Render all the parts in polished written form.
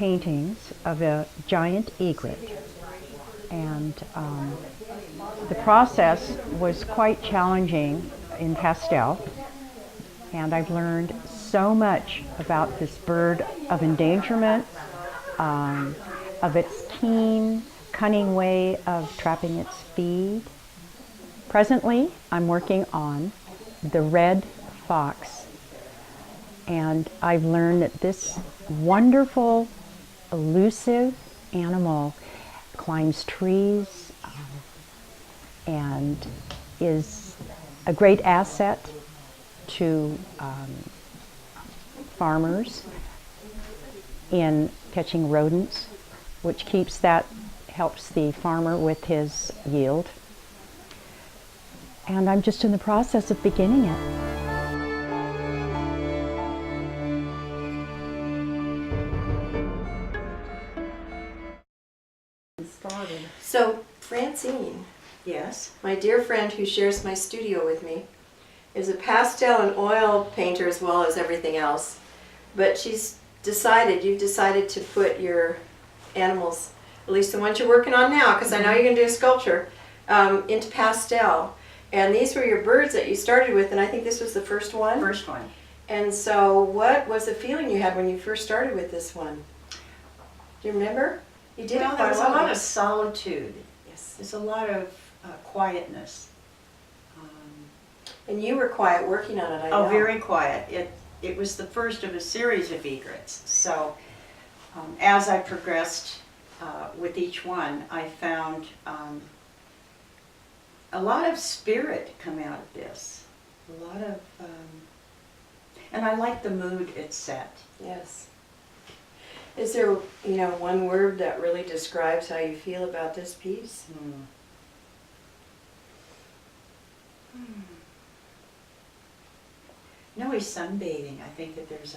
paintings of a giant egret, and the process was quite challenging in pastel, and I've learned so much about this bird of endangerment, of its keen, cunning way of trapping its feed. Presently, I'm working on the red fox, and I've learned that this wonderful, elusive animal climbs trees and is a great asset to farmers in catching rodents, which helps the farmer with his yield. And I'm just in the process of beginning it. So, Francene, Yes. my dear friend who shares my studio with me, is a pastel and oil painter as well as everything else. But you've decided to put your animals, at least the ones you're working on now, because I know you're going to do a sculpture, into pastel. And these were your birds that you started with, and I think this was the first one? First one. And so what was the feeling you had when you first started with this one? Do you remember? You did Well, it there quite was a a while lot ago. of solitude. Yes. There's a lot of quietness. And you were quiet working on it, I know. Oh, very quiet. It was the first of a series of egrets. So as I progressed with each one, I found a lot of spirit come out of this. A lot of, and I like the mood it set. Yes. Is there, one word that really describes how you feel about this piece? No, he's sunbathing. I think that there's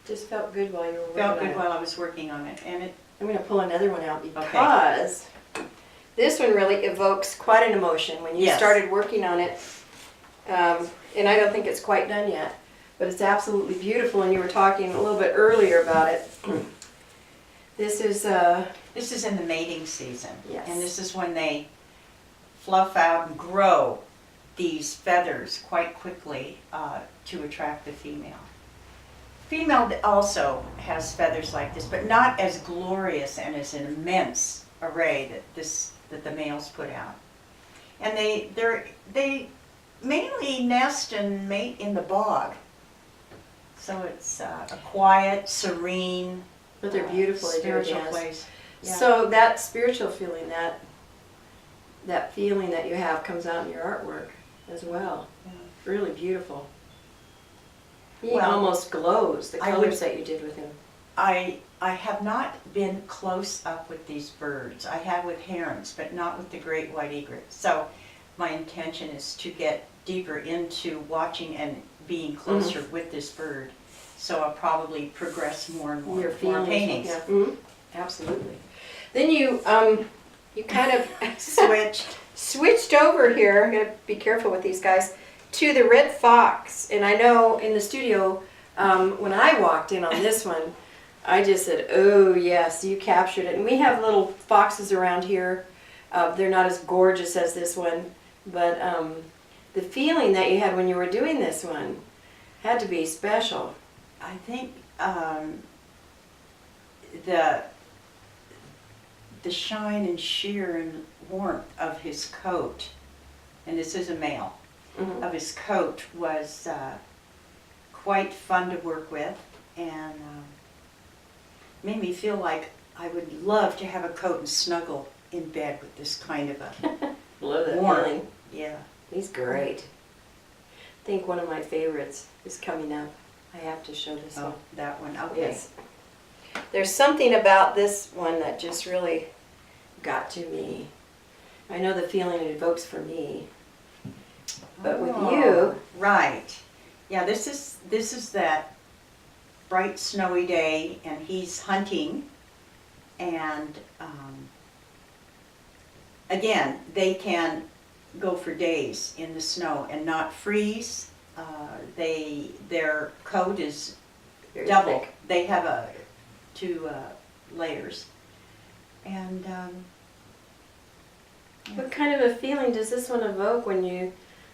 Just felt good while you were working felt on good it. while I was working on it, and it. I'm going to pull another one out because this one really evokes quite an emotion. When you Yes. started working on it, and I don't think it's quite done yet, but it's absolutely beautiful, and you were talking a little bit earlier about it. This is in the mating season, Yes. and this is when they fluff out and grow these feathers quite quickly to attract the female. Female also has feathers like this, but not as glorious and as an immense array that the males put out. And they mainly nest and mate in the bog. So it's a quiet, serene, but they're beautiful. They do spiritual dance. place. Yeah. So that spiritual feeling, that feeling that you have comes out in your artwork as well. Yeah. Really beautiful. He Well, almost glows, the I colors would- that you did with him. I have not been close up with these birds. I have with herons, but not with the great white egret. So my intention is to get deeper into watching and being closer with this bird. So I'll probably progress more and more, Your more feelings. paintings. Yeah. Absolutely. Then you kind of switched over here. I'm gonna be careful with these guys, to the red fox. And I know in the studio, when I walked in on this one, I just said, "Oh yes, you captured it." And we have little foxes around here. They're not as gorgeous as this one, but the feeling that you had when you were doing this one had to be special. I think the shine and sheer and warmth of his coat, and this is a male, of his coat was quite fun to work with, and made me feel like I would love to have a coat and snuggle in bed with this kind of a Love that warmth. feeling. Yeah. He's great. I think one of my favorites is coming up. I have to show this Oh, one. that one. Okay. Yes. There's something about this one that just really got to me. I know the feeling it evokes for me. But with you, right. Yeah, this is that bright snowy day, and he's hunting, and again, they can go for days in the snow and not freeze. Their coat is Very double. thick. They have two layers. And What kind of a feeling does this one evoke when you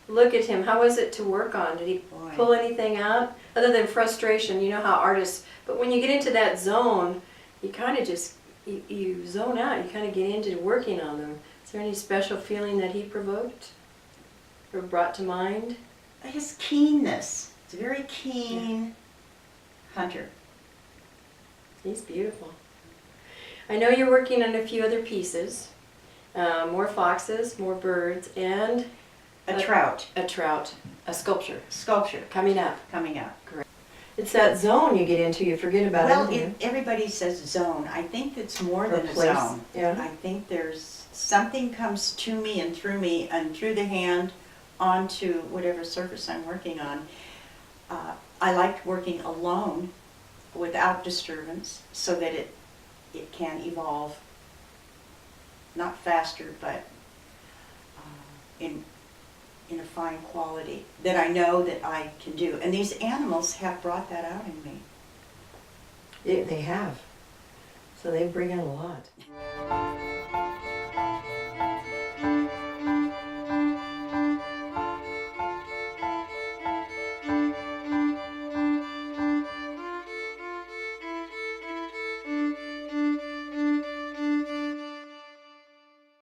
look at him? How was it to work on? Did he boy, pull anything out other than frustration? You know how artists, but when you get into that zone, you kind of just, you zone out. You kind of get into working on them. Is there any special feeling that he provoked or brought to mind? his keenness. It's a very keen hunter. He's beautiful. I know you're working on a few other pieces. More foxes, more birds, and A trout a trout, a sculpture sculpture coming up. coming up. It's that zone you get into, you forget about Well, everything. everybody says zone. I think it's more than a place. zone. Yeah. I think there's something comes to me and through the hand onto whatever surface I'm working on. I like working alone without disturbance so that it can evolve, not faster, but in a fine quality that I know that I can do. And these animals have brought that out in me. They have. So they bring out a lot.